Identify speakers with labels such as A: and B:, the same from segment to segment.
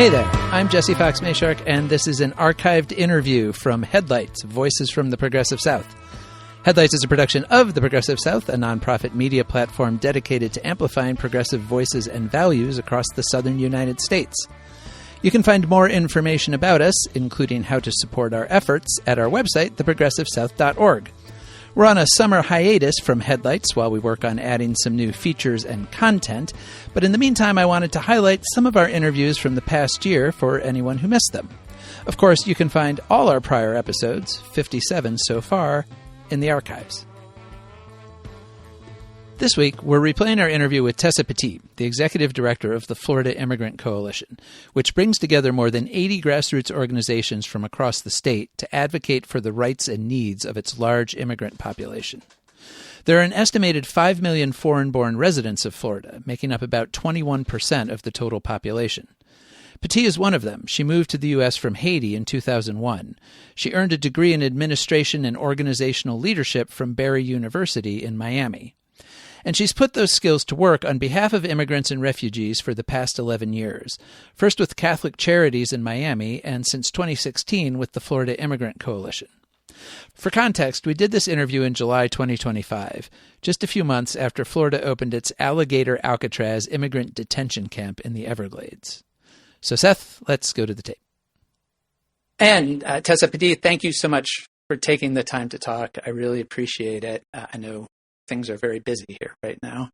A: Hey there, I'm Jesse Fox Mayshark, and this is an archived interview from Headlights, Voices from the Progressive South. Headlights is a production of the Progressive South, a nonprofit media platform dedicated to amplifying progressive voices and values across the southern United States. You can find more information about us, including how to support our efforts, at our website, theprogressivesouth.org. We're on a summer hiatus from Headlights while we work on adding some new features and content, but in the meantime, I wanted to highlight some of our interviews from the past year for anyone who missed them. Of course, you can find all our prior episodes, 57 so far, in the archives. This week, we're replaying our interview with Tessa Petit, the executive director of the Florida Immigrant Coalition, which brings together more than 80 grassroots organizations from across the state to advocate for the rights and needs of its large immigrant population. There are an estimated 5 million foreign-born residents of Florida, making up about 21% of the total population. Petit is one of them. She moved to the U.S. from Haiti in 2001. She earned a degree in administration and organizational leadership from Barry University in Miami. And she's put those skills to work on behalf of immigrants and refugees for the past 11 years, first with Catholic Charities in Miami and since 2016 with the Florida Immigrant Coalition. For context, we did this interview in July 2025, just a few months after Florida opened its Alligator Alcatraz immigrant detention camp in the Everglades. So Seth, let's go to the tape. And Tessa Petit, thank you so much for taking the time to talk. I really appreciate it. I know things are very busy here right now.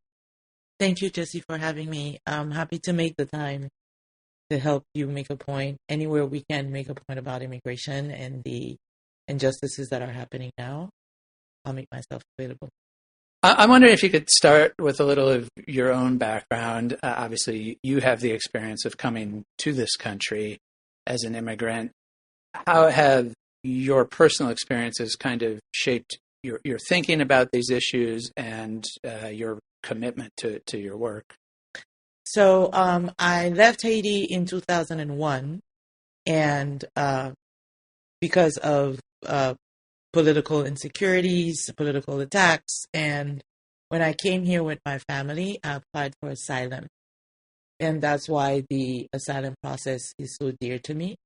B: Thank you, Jesse, for having me. I'm happy to make the time to help you make a point anywhere we can make a point about immigration and the injustices that are happening now. I'll make myself available.
A: I'm wondering if you could start with a little of your own background. Obviously, you have the experience of coming to this country as an immigrant. How have your personal experiences kind of shaped your thinking about these issues and your commitment to your work?
B: So I left Haiti in 2001, and because of political insecurities, political attacks, and when I came here with my family, I applied for asylum. And that's why the asylum process is so dear to me,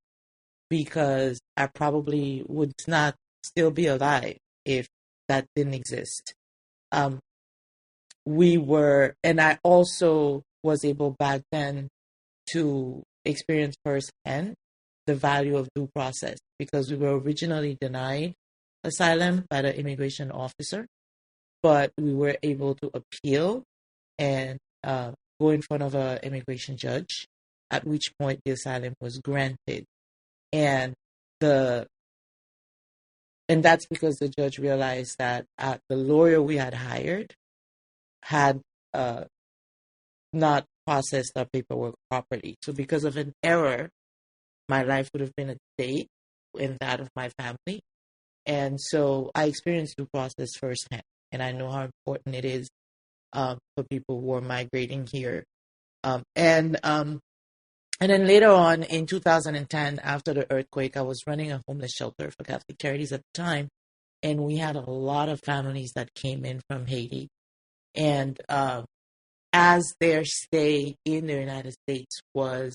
B: because I probably would not still be alive if that didn't exist. And I also was able back then to experience firsthand the value of due process, because we were originally denied asylum by the immigration officer, but we were able to appeal and go in front of an immigration judge, at which point the asylum was granted. And that's because the judge realized that the lawyer we had hired had not processed our paperwork properly. So because of an error, my life would have been at stake in that of my family. And so I experienced due process firsthand, and I know how important it is for people who are migrating here. And then later on in 2010, after the earthquake, I was running a homeless shelter for Catholic Charities at the time, and we had a lot of families that came in from Haiti. And as their stay in the United States was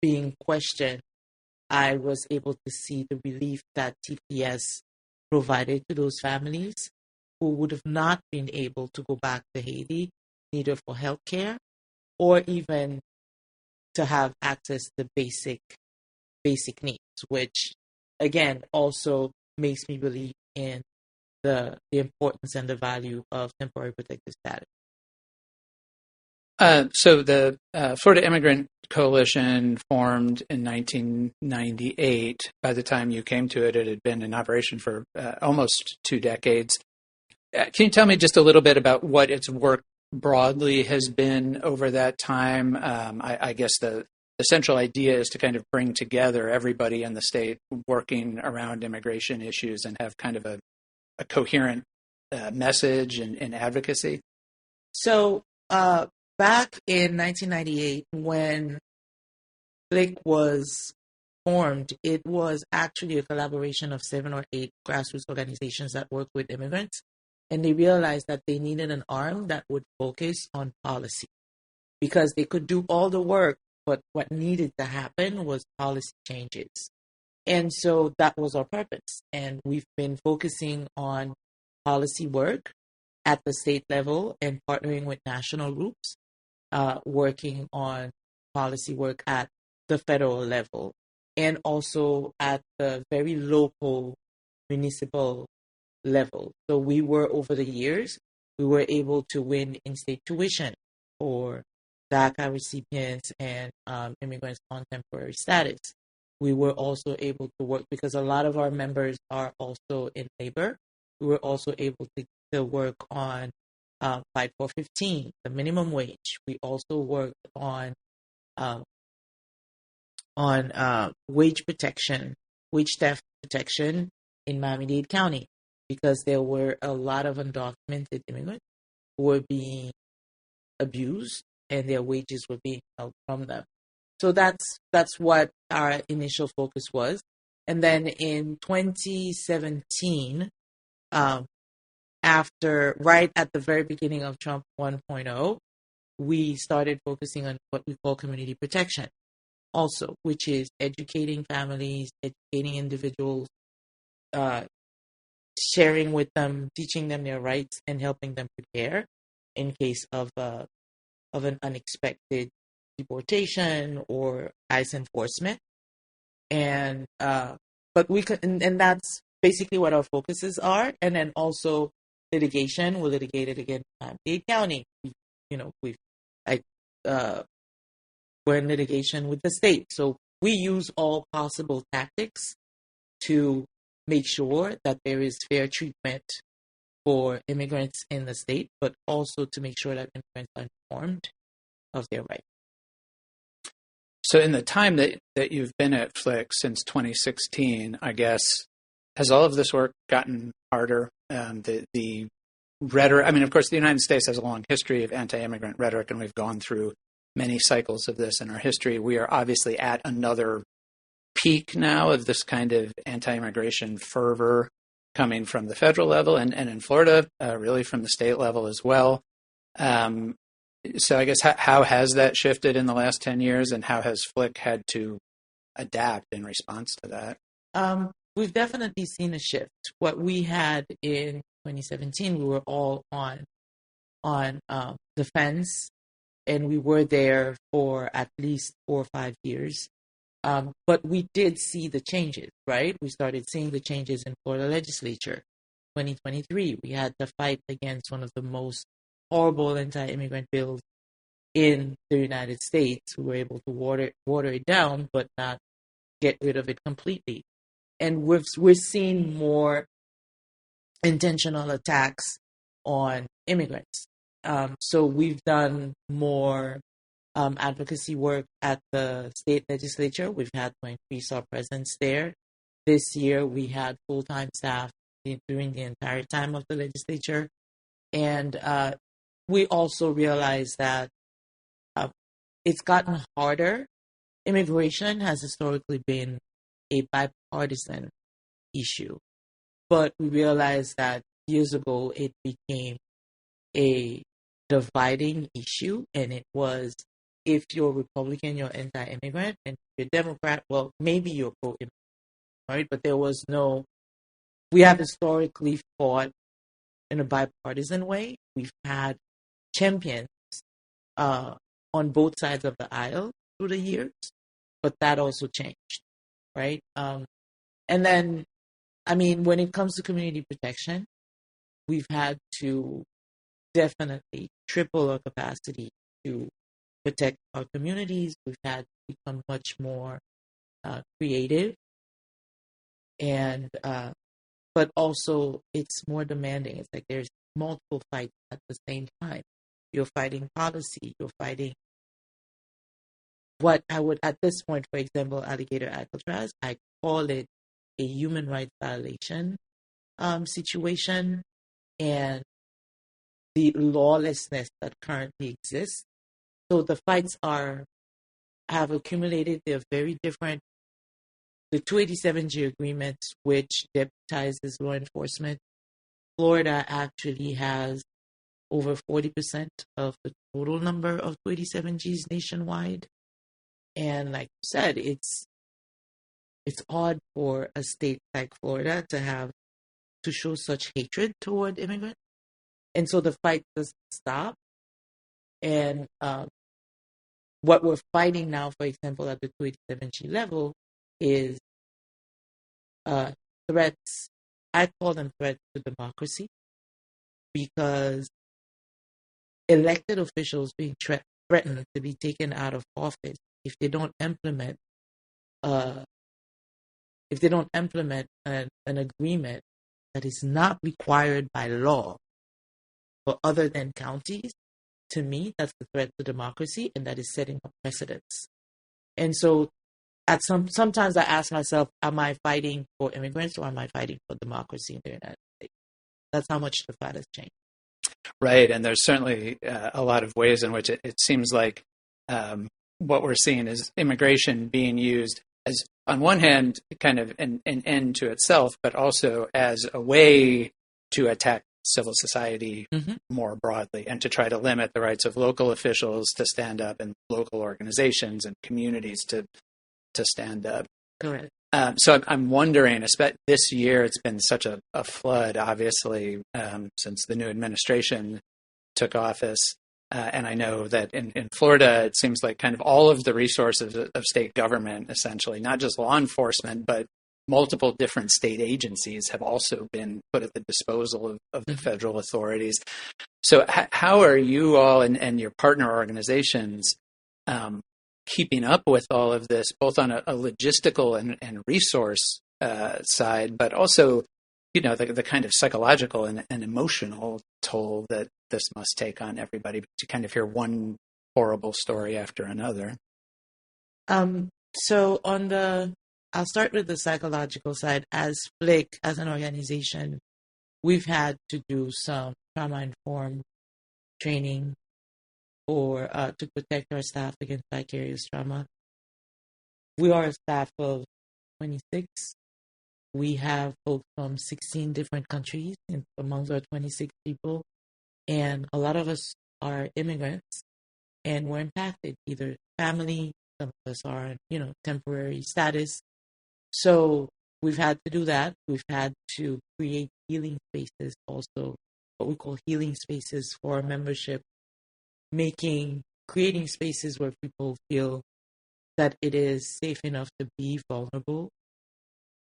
B: being questioned, I was able to see the relief that TPS provided to those families who would have not been able to go back to Haiti, neither for health care or even to have access to basic needs, which, again, also makes me believe in the importance and the value of temporary protected status.
A: So the Florida Immigrant Coalition formed in 1998. By the time you came to it, it had been in operation for almost 2 decades. Can you tell me just a little bit about what its work broadly has been over that time? I guess the central idea is to kind of bring together everybody in the state working around immigration issues and have kind of a coherent message and advocacy.
B: So back in 1998, when FLIC was formed, it was actually a collaboration of 7 or 8 grassroots organizations that work with immigrants. And they realized that they needed an arm that would focus on policy, because they could do all the work but what needed to happen was policy changes. And so that was our purpose. And we've been focusing on policy work at the state level and partnering with national groups, working on policy work at the federal level and also at the very local municipal level. So we were, over the years, we were able to win in-state tuition for DACA recipients and immigrants on temporary status. We were also able to work, because a lot of our members are also in labor, we were also able to work on Fight for 15, the minimum wage. We also worked on wage protection, wage theft protection in Miami-Dade County, because there were a lot of undocumented immigrants who were being abused and their wages were being held from them. So that's what our initial focus was. And then in 2017, right at the very beginning of Trump 1.0, we started focusing on what we call community protection also, which is educating families, educating individuals, sharing with them, teaching them their rights, and helping them prepare in case of an unexpected deportation or ICE enforcement. And but we could, and that's basically what our focuses are. And then also litigation. We litigated against Miami-Dade County. We're in litigation with the state. So we use all possible tactics to make sure that there is fair treatment for immigrants in the state, but also to make sure that immigrants are informed of their rights.
A: So in the time that you've been at Flick since 2016, I guess, has all of this work gotten harder? The rhetoric, I mean, of course, the United States has a long history of anti-immigrant rhetoric, and we've gone through many cycles of this in our history. We are obviously at another peak now of this kind of anti-immigration fervor coming from the federal level and in Florida, really from the state level as well. So I guess how has that shifted in the last 10 years, and how has Flick had to adapt in response to that?
B: We've definitely seen a shift. What we had in 2017, we were all on the fence, and we were there for at least 4 or 5 years. But we did see the changes, right? We started seeing the changes in Florida legislature. 2023, we had to fight against one of the most horrible anti-immigrant bills in the United States. We were able to water it down, but not get rid of it completely. And we're seeing more intentional attacks on immigrants. So we've done more advocacy work at the state legislature. We've had to increase our presence there. This year, we had full-time staff during the entire time of the legislature. And we also realized that it's gotten harder. Immigration has historically been a bipartisan issue. But we realized that years ago, it became a dividing issue. And it was, if you're Republican, you're anti-immigrant, and if you're Democrat, well, maybe you're pro-immigrant, right? But we have historically fought in a bipartisan way. We've had champions on both sides of the aisle through the years, but that also changed, right? And then, I mean, when it comes to community protection, we've had to definitely triple our capacity to protect our communities. We've had to become much more creative, and but also it's more demanding. It's like there's multiple fights at the same time. You're fighting policy. You're fighting what I would, at this point, for example, alligator Alcatraz, I call it a human rights violation situation, and the lawlessness that currently exists. So the fights have accumulated. They're very different. The 287G agreements, which deputizes law enforcement, Florida actually has over 40% of the total number of 287Gs nationwide. And like you said, it's odd for a state like Florida to show such hatred toward immigrants. And so the fight doesn't stop. And what we're fighting now, for example, at the 287G level, is threats. I call them threats to democracy, because elected officials being threatened to be taken out of office if they don't implement uh, an agreement that is not required by law for other than counties. To me, that's the threat to democracy, and that is setting up precedents. And so sometimes I ask myself, am I fighting for immigrants or am I fighting for democracy in the United States? That's how much the fight has changed.
A: Right. And there's certainly a lot of ways in which it seems like what we're seeing is immigration being used as, on one hand, kind of an end to itself, but also as a way to attack civil society more broadly and to try to limit the rights of local officials to stand up and local organizations and communities to stand up.
B: Correct.
A: So I'm wondering, especially this year, it's been such a flood, obviously, since the new administration took office. And I know that in Florida, it seems like kind of all of the resources of state government, essentially, not just law enforcement, but multiple different state agencies have also been put at the disposal of the federal authorities. So how are you all and your partner organizations keeping up with all of this, both on a logistical and resource side, but also, the kind of psychological and emotional toll that this must take on everybody to kind of hear one horrible story after another?
B: So I'll start with the psychological side. As FLIC, as an organization, we've had to do some trauma-informed training to protect our staff against vicarious trauma. We are a staff of 26. We have folks from 16 different countries amongst our 26 people, and a lot of us are immigrants, and we're impacted, either family, some of us are, temporary status. So we've had to do that. We've had to create healing spaces, also what we call healing spaces for our membership, creating spaces where people feel that it is safe enough to be vulnerable,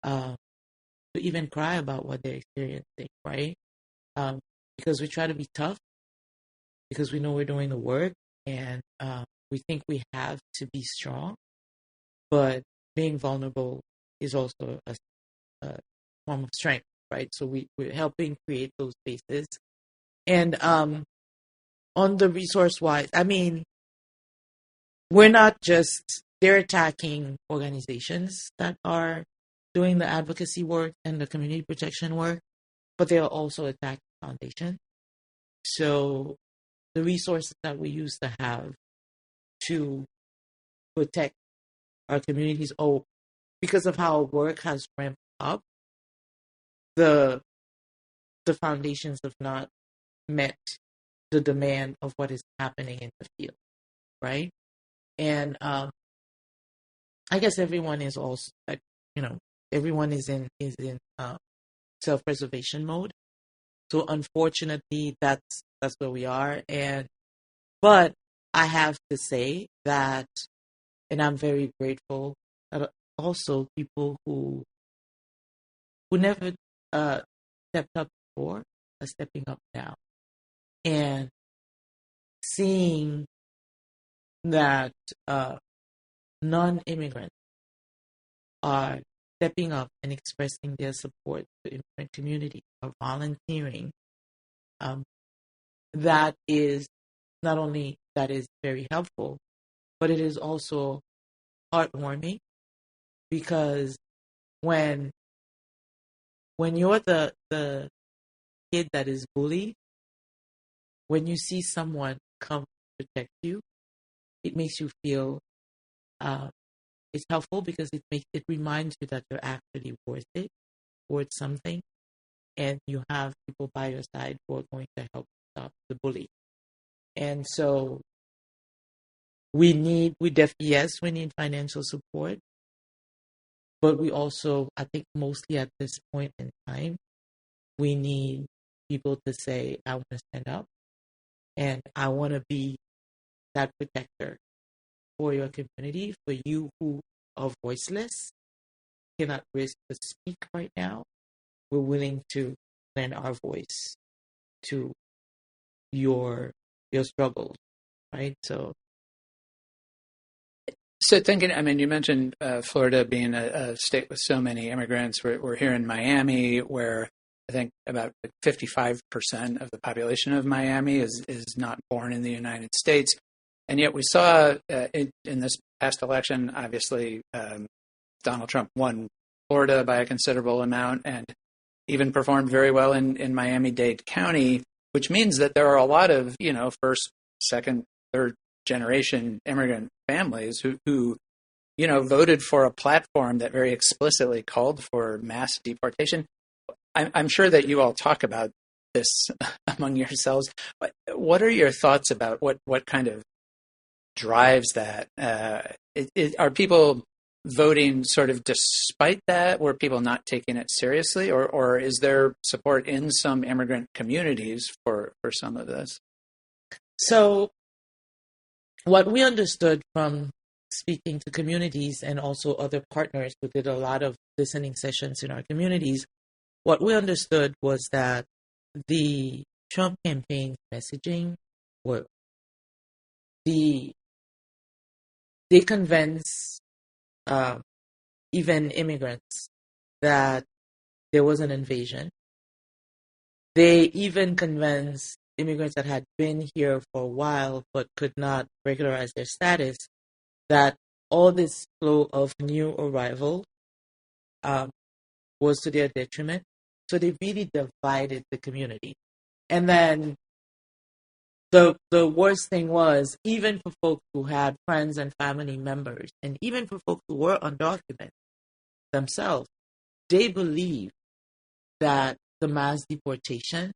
B: to even cry about what they're experiencing, right? Because we try to be tough, because we know we're doing the work, and we think we have to be strong, but being vulnerable is also a form of strength, right? So we're helping create those spaces. And on the resource-wise, we're not just, they're attacking organizations that are doing the advocacy work and the community protection work, but they are also attacking foundations. So the resources that we used to have to protect our communities, because of how work has ramped up, the foundations have not met the demand of what is happening in the field, right? And I guess everyone is also, everyone is in self-preservation mode. So unfortunately, that's where we are. But I have to say that, and I'm very grateful that also people who never stepped up before are stepping up now, and seeing that non-immigrants are stepping up and expressing their support to immigrant community or volunteering. That is not only that is very helpful, but it is also heartwarming, because when you're the kid that is bullied, when you see someone come protect you, it makes you feel it's helpful, because it reminds you that you're actually worth something, and you have people by your side who are going to help stop the bully. And so yes, we need financial support, but we also, I think mostly at this point in time, we need people to say, I want to stand up and I want to be that protector for your community, for you who are voiceless, cannot risk to speak right now. We're willing to lend our voice to your struggles, right?
A: So thinking, I mean, you mentioned Florida being a state with so many immigrants. We're here in Miami, where I think about 55% of the population of Miami is not born in the United States. And yet we saw in this past election, obviously, Donald Trump won Florida by a considerable amount and even performed very well in Miami-Dade County, which means that there are a lot of, first, second, third generation immigrant families who voted for a platform that very explicitly called for mass deportation. I'm sure that you all talk about this among yourselves. But what are your thoughts about what kind of drives that? Are people voting sort of despite that? Were people not taking it seriously? Or is there support in some immigrant communities for some of this?
B: So what we understood from speaking to communities and also other partners who did a lot of listening sessions in our communities, what we understood was that the Trump campaign messaging worked. They convince even immigrants that there was an invasion. They even convinced immigrants that had been here for a while but could not regularize their status that all this flow of new arrival was to their detriment. So they really divided the community. And then the worst thing was, even for folks who had friends and family members, and even for folks who were undocumented themselves, they believed that the mass deportation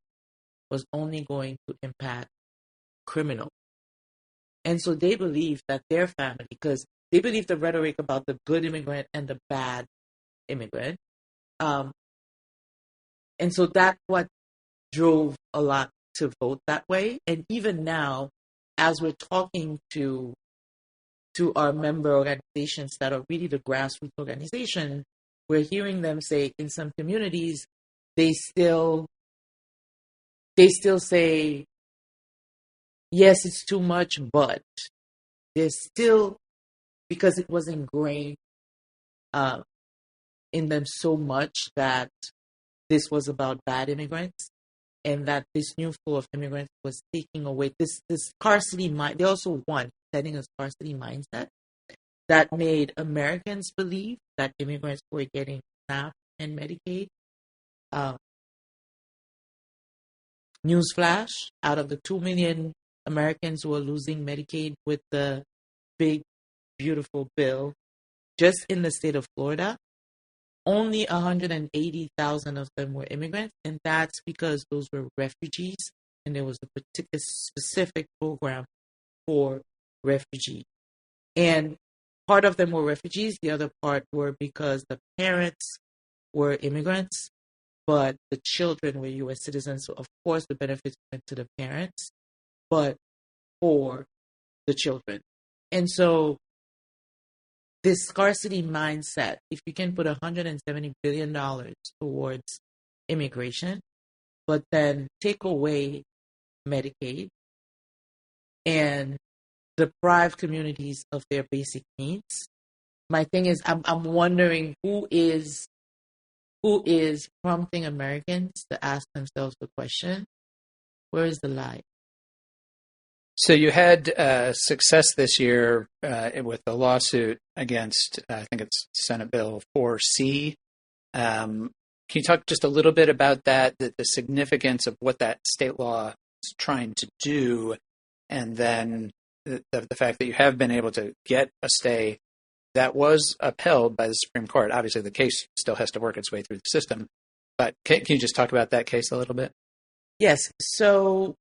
B: was only going to impact criminals. And so they believed that their family, because they believed the rhetoric about the good immigrant and the bad immigrant. And so that's what drove a lot to vote that way. And even now, as we're talking to our member organizations that are really the grassroots organization, we're hearing them say in some communities, they still say, yes, it's too much, but there's still, because it was ingrained in them so much that this was about bad immigrants, and that this new flow of immigrants was taking away this scarcity mind. They also won setting a scarcity mindset that made Americans believe that immigrants were getting SNAP and Medicaid. Newsflash, out of the 2 million Americans who are losing Medicaid with the big, beautiful bill, just in the state of Florida, only 180,000 of them were immigrants, and that's because those were refugees, and there was a particular specific program for refugees. And part of them were refugees, the other part were because the parents were immigrants, but the children were U.S. citizens. So, of course, the benefits went to the parents, but for the children. And so this scarcity mindset, if you can put $170 billion towards immigration, but then take away Medicaid and deprive communities of their basic needs, my thing is, I'm wondering who is prompting Americans to ask themselves the question, where is the lie?
A: So you had success this year with the lawsuit against, I think it's Senate Bill 4C. Can you talk just a little bit about that, the significance of what that state law is trying to do, and then the fact that you have been able to get a stay that was upheld by the Supreme Court? Obviously, the case still has to work its way through the system, but can you just talk about that case a little bit?
B: Yes. So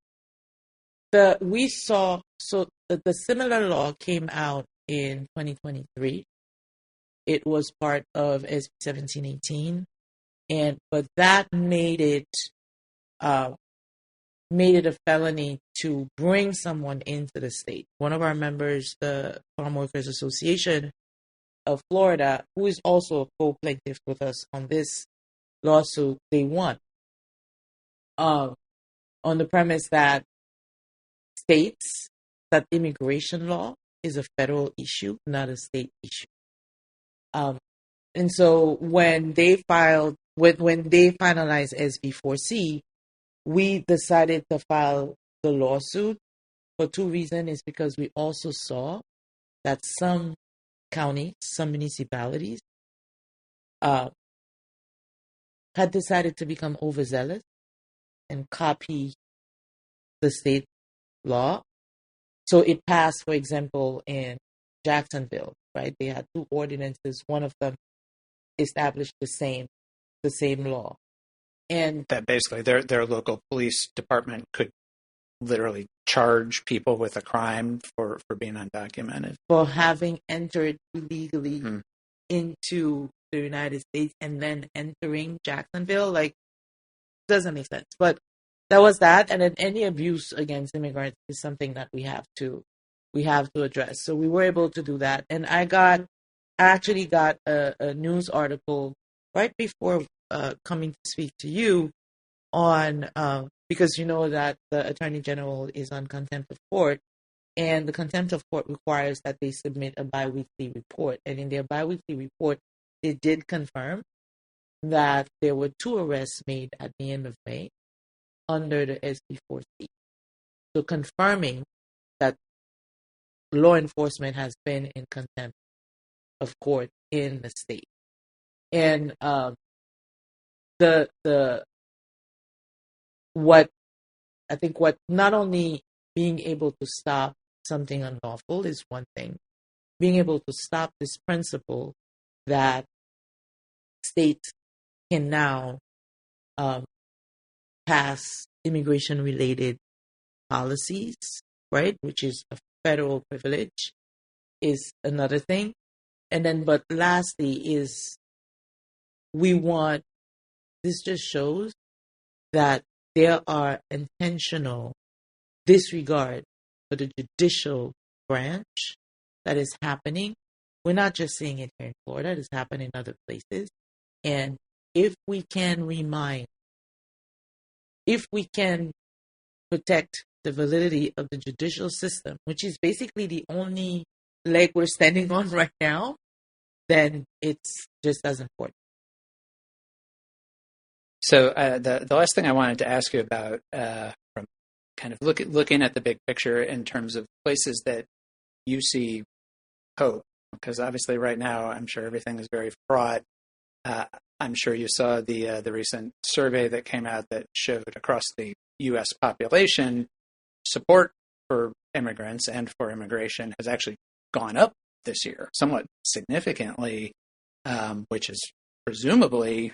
B: the similar law came out in 2023. It was part of SB 1718, but that made it a felony to bring someone into the state. One of our members, the Farm Workers Association of Florida, who is also a co-plaintiff with us on this lawsuit, they won on the premise that states that immigration law is a federal issue, not a state issue. And so when they finalized SB4C, we decided to file the lawsuit for two reasons. Is because we also saw that some counties, some municipalities had decided to become overzealous and copy the state law. So it passed, for example, in Jacksonville, right? They had two ordinances. One of them established the same law. And
A: that basically their local police department could literally charge people with a crime for being undocumented.
B: For having entered illegally into the United States and then entering Jacksonville, doesn't make sense. But that was that. And then any abuse against immigrants is something that we have to address. So we were able to do that. And I actually got a news article right before coming to speak to you on, because you know that the Attorney General is on contempt of court, and the contempt of court requires that they submit a biweekly report. And in their biweekly report, they did confirm that there were 2 arrests made at the end of May under the SB4C. So confirming that law enforcement has been in contempt of court in the state. And what not only being able to stop something unlawful is one thing, being able to stop this principle that states can now pass immigration-related policies, right, which is a federal privilege, is another thing. And then, but lastly is this just shows that there are intentional disregard for the judicial branch that is happening. We're not just seeing it here in Florida, it is happening in other places. And if we can protect the validity of the judicial system, which is basically the only leg we're standing on right now, then it's just as important.
A: So the last thing I wanted to ask you about, from kind of looking at the big picture in terms of places that you see hope, because obviously right now I'm sure everything is very fraught. I'm sure you saw the recent survey that came out that showed across the U.S. population, support for immigrants and for immigration has actually gone up this year, somewhat significantly, which is presumably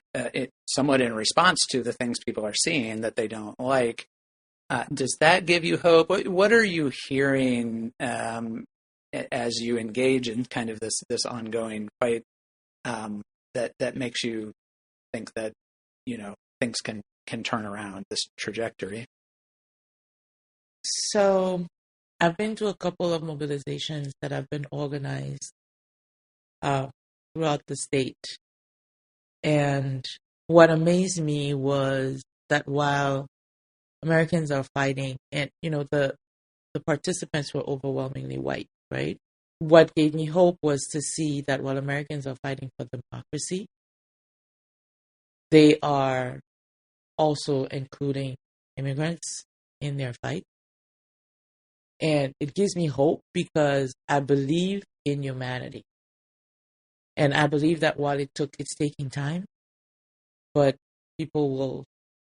A: somewhat in response to the things people are seeing that they don't like. Does that give you hope? What are you hearing as you engage in kind of this ongoing fight that makes you think that things can turn around this trajectory?
B: So I've been to a couple of mobilizations that have been organized throughout the state. And what amazed me was that while Americans are fighting, and the participants were overwhelmingly white, right? What gave me hope was to see that while Americans are fighting for democracy, they are also including immigrants in their fight. And it gives me hope because I believe in humanity. And I believe that while it's taking time, but people will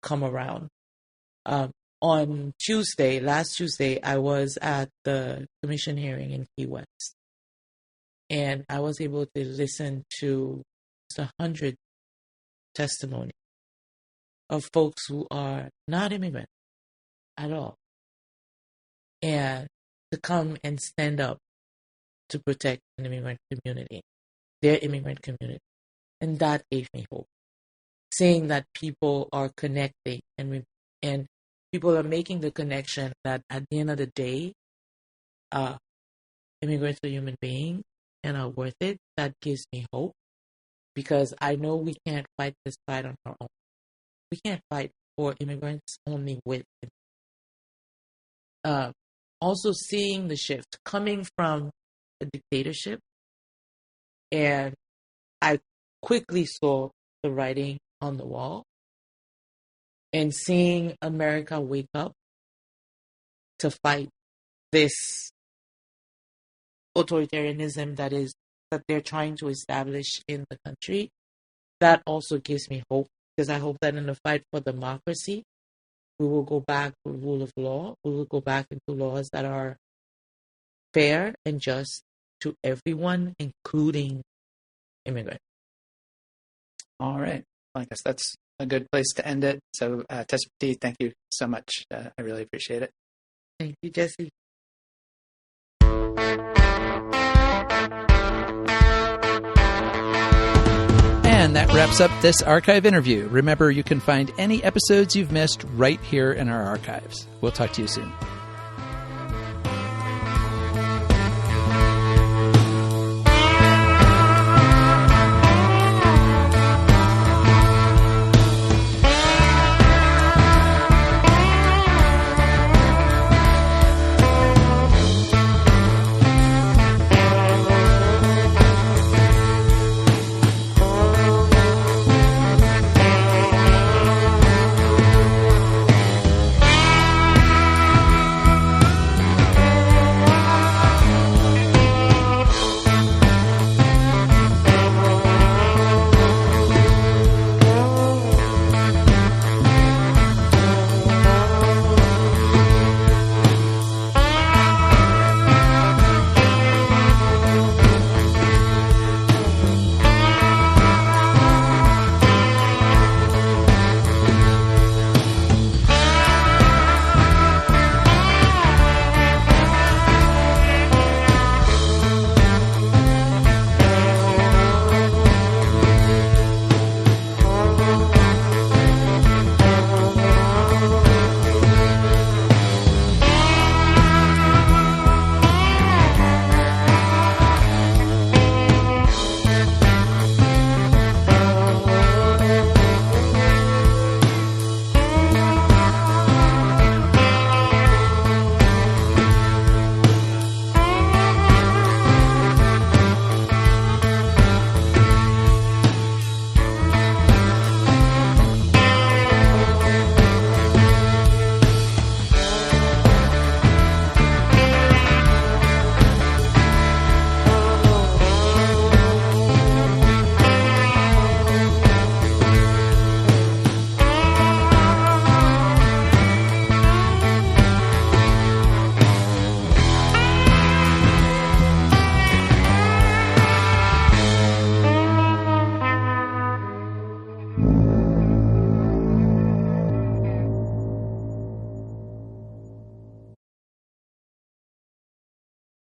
B: come around. On last Tuesday, I was at the commission hearing in Key West. And I was able to listen to 100 testimonies of folks who are not immigrants at all. And to come and stand up to protect an immigrant community, their immigrant community. And that gave me hope. Saying that people are connecting and people are making the connection that at the end of the day, immigrants are human beings and are worth it. That gives me hope, because I know we can't fight this fight on our own. We can't fight for immigrants only with them. Also seeing the shift coming from a dictatorship, and I quickly saw the writing on the wall, and seeing America wake up to fight this authoritarianism that they're trying to establish in the country, that also gives me hope, because I hope that in the fight for democracy, we will go back to the rule of law. We will go back into laws that are fair and just to everyone, including immigrants.
A: All right. Well, I guess that's a good place to end it. So, Tessa Petit, thank you so much. I really appreciate it.
B: Thank you, Jesse.
A: And that wraps up this archive interview. Remember, you can find any episodes you've missed right here in our archives. We'll talk to you soon.